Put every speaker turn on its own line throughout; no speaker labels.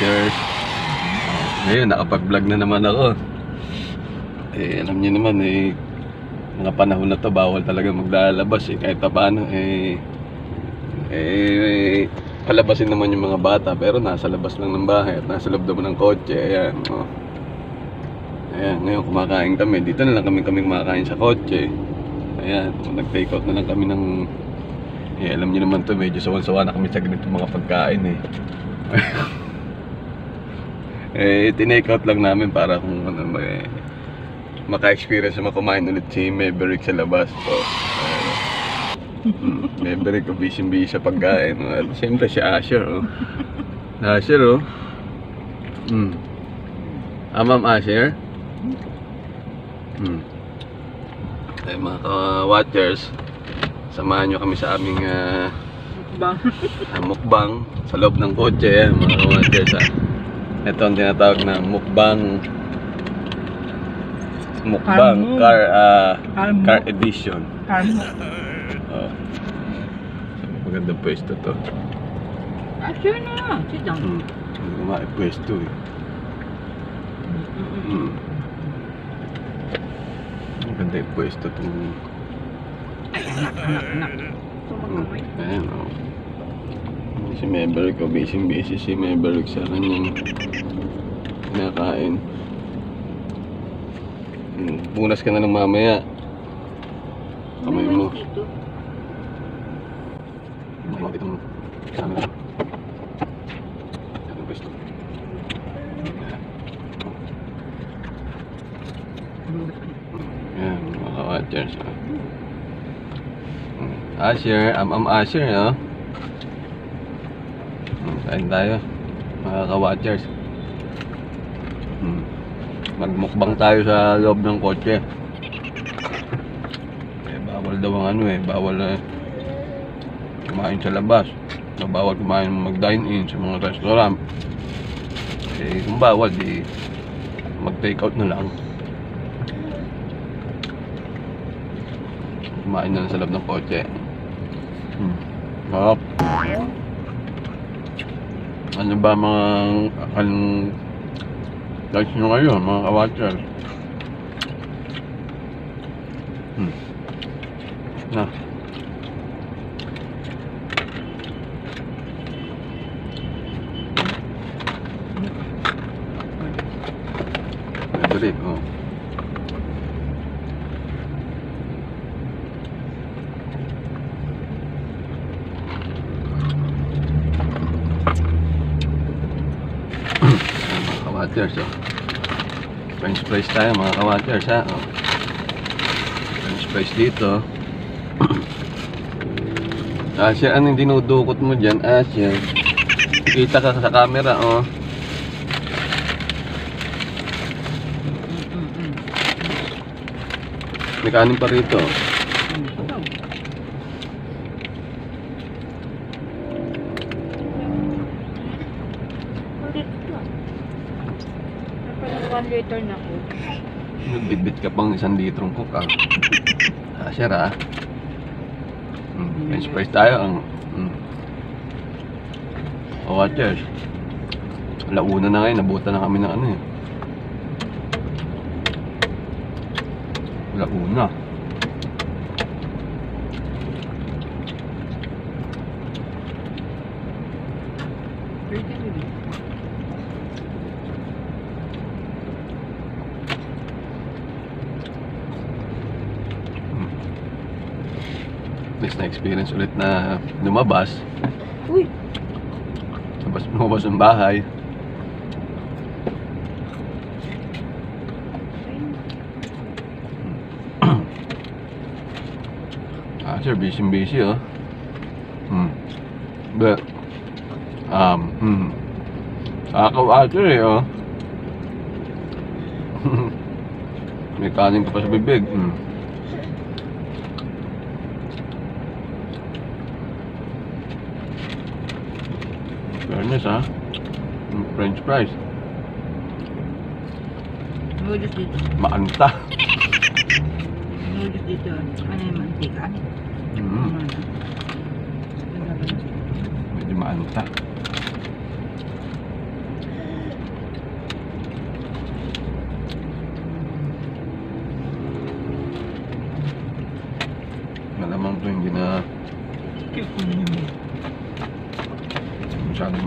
watchers. Ngayon, nakapag-vlog na naman ako. Alam niyo naman mga panahon na to, bawal talaga maglalabas kahit pa paano palabasin naman yung mga bata, pero nasa labas lang ng bahay at nasa loob naman ng kotse. Ayan, ayan, ngayon kumakain kami. Dito na lang kami kumakain sa kotse. Ayan, nag-take out na lang kami ng alam niyo naman to, medyo sawan-sawa na kami sa ganitong mga pagkain tinake out lang namin para kung ano maka-experience na kumain ulit si Maverick sa labas. So, Maverick o busy sa pagkain. At siyempre si Asher Asher Ma'am Asher. Mga ka-watchers, samahan nyo kami sa aming mukbang sa loob ng kotse, mga ka-watchers. Ito ang tinatawag na mukbang car edition. Magandang pwesto to.
Asher na, sit down.
Kumain pwesto Maganda yung pwesto itong
Anak. Tumagkamay.
Ayan si Maverick busy si Maverick sa kanyang kinakain. Punas ka na lang mamaya. Kamay mo. Bakit itong camera? Anong pwesto? Ayan, mga watchers. Asher, Asher, kain tayo, mga ka-watchers. Magmukbang tayo sa loob ng kotse. Bawal daw ang bawal kumain sa labas. Bawal kumain mag-dine-in sa mga restaurant. Kung bawal, mag-take out na lang. Kumain na lang sa loob ng kotse. Sarap. Ano ba anong guys nyo ngayon, mga ka-watchers? Na. Maverick, ka-watchers, French fries tayo, mga ka-watchers, French fries dito. Asya, anong dinudukot mo dyan, Asya? Kita ka sa camera, May kanin pa rito.
Liter na ko.
Nagbitbit ka pang 1 litrong coke, Asya, French fries tayo, watchers. Alauna na ngayon, nabuta na kami ng alauna. Next na experience ulit na lumabas.
Uy!
Lumabas ng bahay. Sir, busy, But, Sir, May kanin ka pa sa bibig, Fairness, French fries.
Noodles dito.
Maanta.
Noodles dito. Ano yung mantika?
Medyo maanta.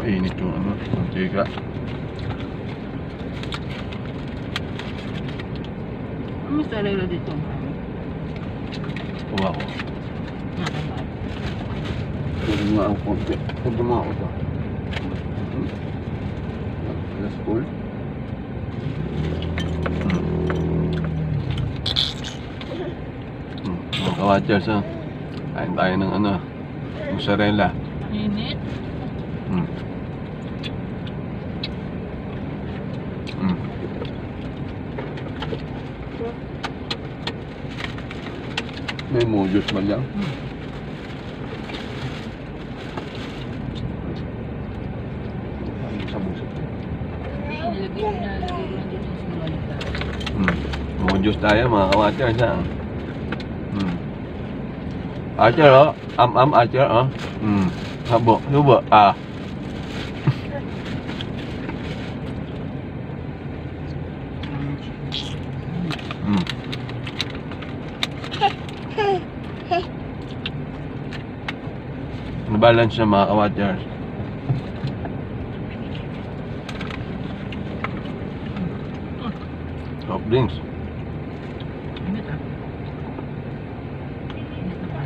Mainit yung ano, mantika.
Ang mozzarella dito.
Kuha ko.
Nakabal.
Pwede nga ang konti. Pwede nga ako ito. That's cool. Mga ka-watchers, ha? Kain tayo ng ano, mozzarella.
Init.
Mm. Mm. May mojos ba lang? Sabusok.
Nilagay ko na lang dito sa mga
Mojos tayo mga ka-watchers, ha? Archer, oh. Archer, oh. Habo, subo, ah. Nabalance na mga ka-watchers. Soft drinks.
Init ah. Init na ba?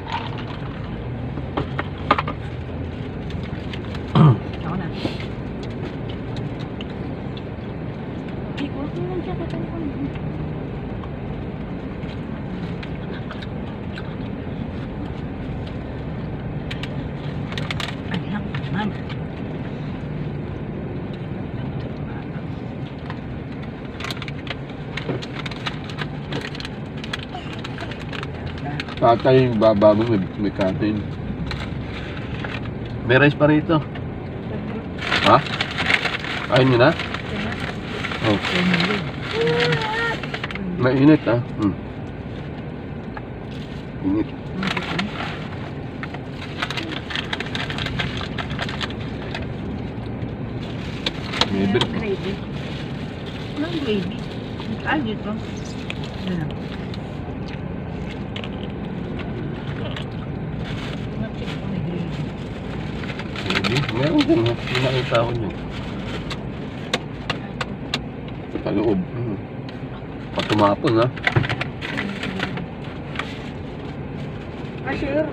Ako na. Ikaw ko lang siya katanong. Ay, lang. Mama.
Tatay yung baba mo, may kanin. May rice pa rito. Ha? Kain nyo na? Oh. Mainit, ha? Init. Maybe.
Gravy. Anong gravy? Ah, dito. Yan lang. Check ko may gravy.
Maybe. Meron din, ha? Hindi nakita ko nyo. Kaloob. Patumapon, ha?
Ah, sure.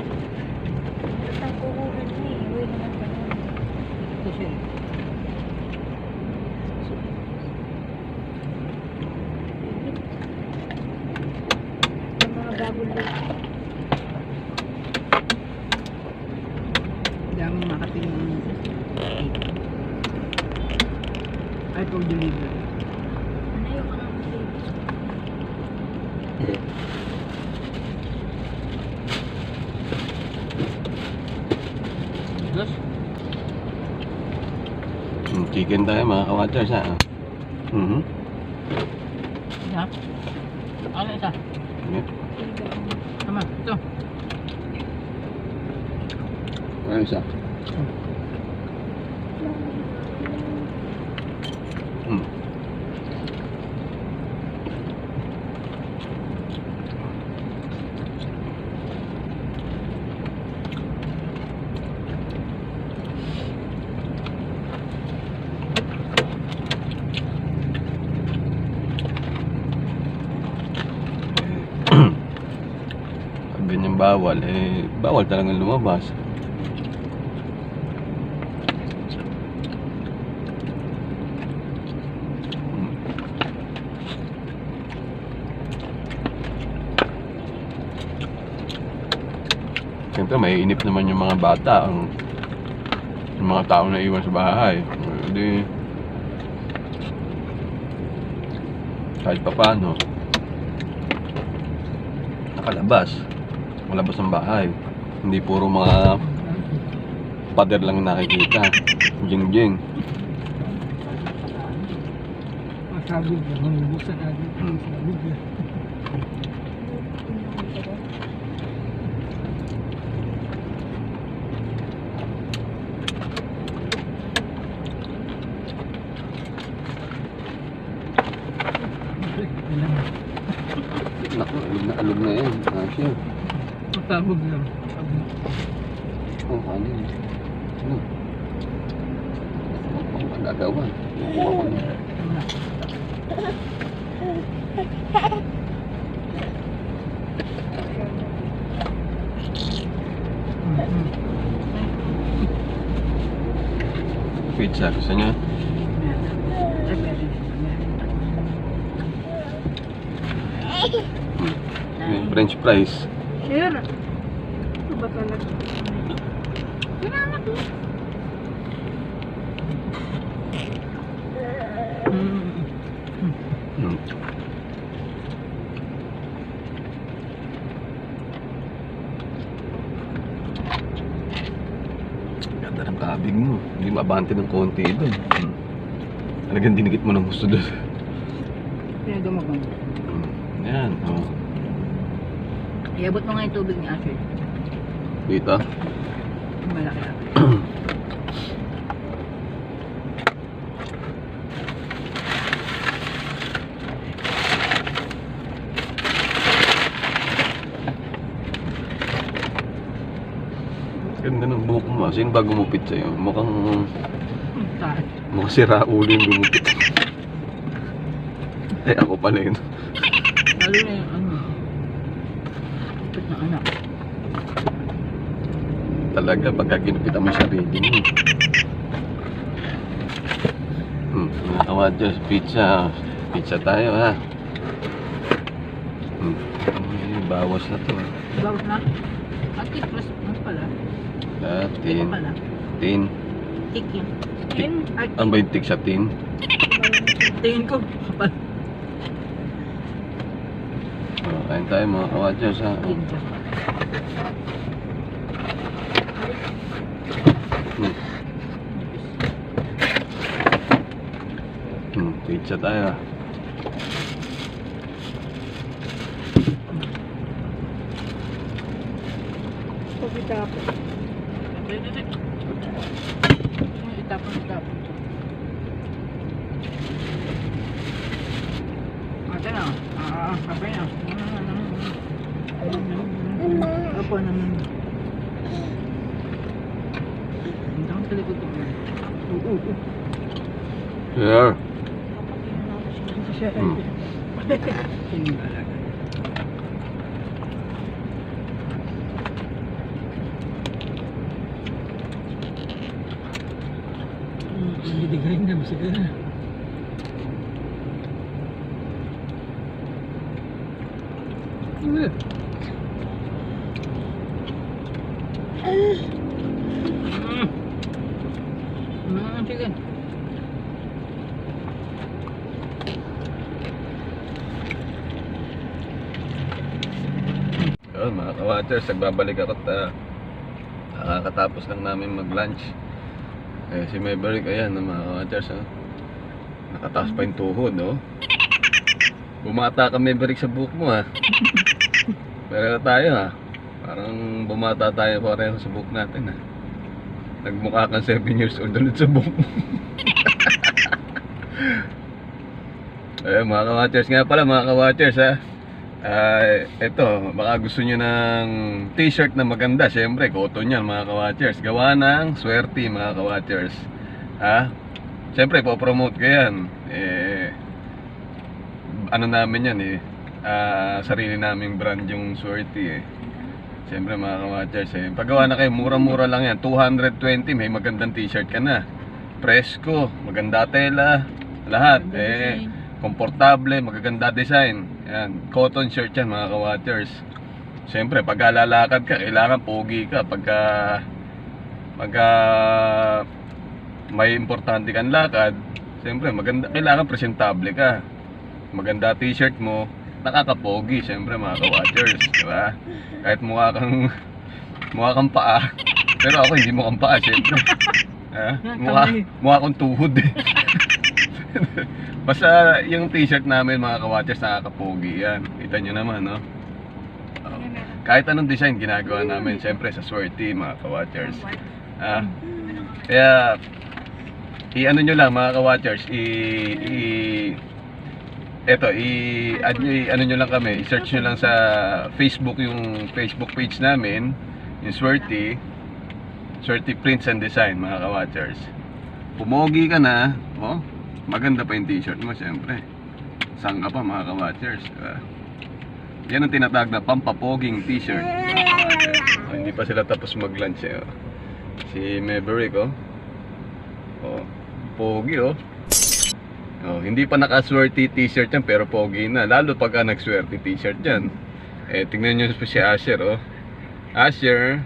Ba't ang kukulit ni? Uy naman ka naman. Ito siya. Ang mga bagong look. Daming makating ng cake. Ay, for delivery. Ano yung mga Dos?
Chicken tayo mga ka-watchers, ha?
Isa? Ano isa?
Init.
Tama, ito.
Ano isa? Pag ganyan bawal, bawal talagang lumabas. Siyempre, may inip naman yung mga bata, yung mga tao na iwan sa bahay. Hindi, kahit pa paano, nakalabas, malabas ng bahay. Hindi puro mga pader lang nakikita. Jing-jing.
Masabog na, bubuksan natin. Masabog na.
Naku, alog na yan. Asya.
Masabog lang.
Oh, kanin. gagawa. Kukuha ko na. Pizza, gusto niya? Yung French fries.
Sir, ito ba talaga? Kinanak mo.
Ganda ng kabig mo. Hindi mabante ng konti doon. Talagang dinikit mo ng gusto doon.
Pinagamagang.
Yan, oh.
Iabot mo nga yung tubig ni Asher.
Dito.
Malaki lang.
Ganda ng buhok mo. Sino ba gumupit sa'yo? Mukhang
Taas.
sira ulo yung gumupit. Eh, ako pala yun.
Lalo na yung ano. Kapit na anak.
Talaga, pagka ginupitan mo yung sarili mo. Mga kawadyo, pizza. Pizza tayo, ha? Ay, bawas na to, ha?
Bawas na. Ati, plus ano pala?
Tin.
Pala.
Tin.
Tik yan. Tin? Ay,
Ano ba yung tik sa tin?
tingin ko. Kapal.
Kain tayo mga kawadyo, ha?
Tin siya.
Pizza tayo, ha?
Pagkita ako. Itapon. Ate na. Kapay na. Apo naman. Hindi ako sa likod ko.
Sure.
Sino talaga? Hindi galing na, masaya na. Sige.
Yun mga ka-watchers, nagbabalik ako at nakakatapos lang namin mag-lunch. Si Maverick, ayan mga ka-watchers, nakataas pa yung tuhod, oh. Bumata ka, Maverick, sa buhok mo, ha. Pero tayo, ha. Parang bumata tayo pareho sa buhok natin, ha. Nagmukha kang 7 years old ulit sa buhok mo. Ayun mga ka-watchers, nga pala mga ka-watchers, ha. Ito, baka gusto nyo ng t-shirt na maganda. Siyempre, cotton yan mga ka-watchers. Gawa ng swerte mga ka-watchers. Siyempre, po-promote ko yan. Ano namin yan, sarili naming brand yung swerte, Siyempre mga ka-watchers, paggawa na kayo, mura-mura lang yan. 220, may magandang t-shirt ka na. Presko, maganda tela, lahat. Komportable, magaganda design. Yan, cotton shirt yan mga ka-watchers. Siyempre, pag lalakad ka, kailangan pogi ka. Pagka may importante kang lakad, siyempre, kailangan presentable ka. Maganda t-shirt mo, nakakapogi, siyempre mga ka-watchers, diba? Kahit mukha kang paa, pero ako hindi mukhang paa, siyempre. Mukha kong tuhod, Basta yung t-shirt namin mga ka-watchers, nakakapogi yan. Kita nyo naman, no? Kahit anong design ginagawa namin, siyempre sa swerte mga ka-watchers. Kaya i-ano nyo lang mga ka-watchers, ano nyo lang kami, i-search nyo lang sa Facebook, yung Facebook page namin, yung Swerte Prints and Design mga ka-watchers. pumogi ka na, oh, maganda pa yung t-shirt mo, syempre. Saan ka pa mga ka-watchers? Yan ang tinatawag na pampapoging t-shirt. Oh, hindi pa sila tapos mag-lunch eh. Oh. Si Maverick, oh. Oh, pogi, oh. Oh, hindi pa naka-swerte t-shirt yan pero pogi na. Lalo pagka nag-swerte t-shirt yan. Eh, tingnan nyo pa si Asher, oh. Asher.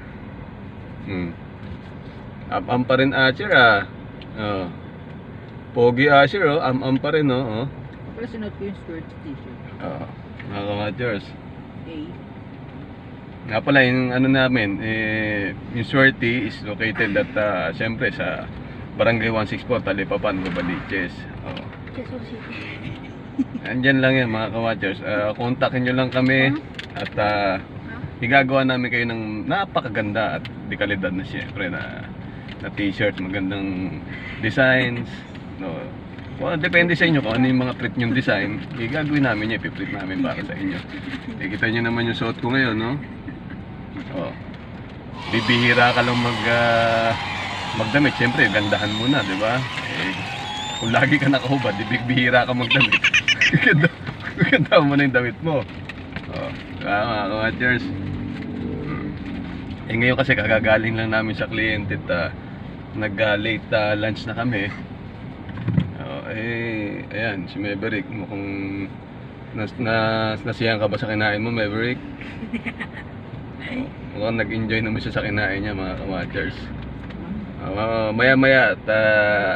Am pa rin Asher, ah. Oh. Pogi Asher, oh. Am pa rin, oh.
Pero sinuot ko yung skirt t-shirt.
Oh. Mga ka-watchers.
Okay.
Nga pala, yung ano namin, yung Swerte is located at, syempre, sa Barangay 164, Talipapan, Novaliches. Oh.
Quezon City.
Andyan lang yan mga ka-watchers. Kontakin nyo lang kami at igagawa namin kayo ng napakaganda at di kalidad na syempre na t-shirt, magandang designs. No. Well, depende sa inyo kung ano yung mga print yung design, igagawin namin yan, ipiprint namin para sa inyo. Kita nyo naman yung suot ko ngayon, no? Oh. Bibihira ka lang magdamit, syempre gandahan mo na, di ba? Kung lagi ka nakahubad, bibihira ka magdamit. Ganda mo na yung damit mo. Oh, mga ka-watchers. Ngayon kasi kagagaling lang namin sa kliyente at nag-late lunch na kami. Ayan, si Maverick, mukhang nasiyahan ka ba sa kinain mo, Maverick? Mukhang nag-enjoy naman siya sa kinain niya, mga ka-watchers. Maya-maya at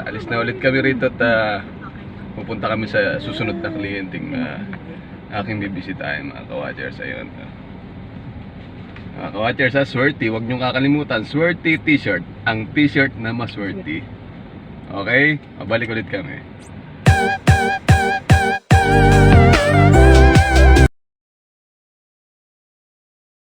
alis na ulit kami rito at pupunta kami sa susunod na kliyenteng aking bibisitahin, mga ka-watchers. Ayun. Mga ka-watchers, Swerte, huwag niyong kakalimutan, Swerte t-shirt, ang t-shirt na maswerte. Okay? Mabalik ulit kami.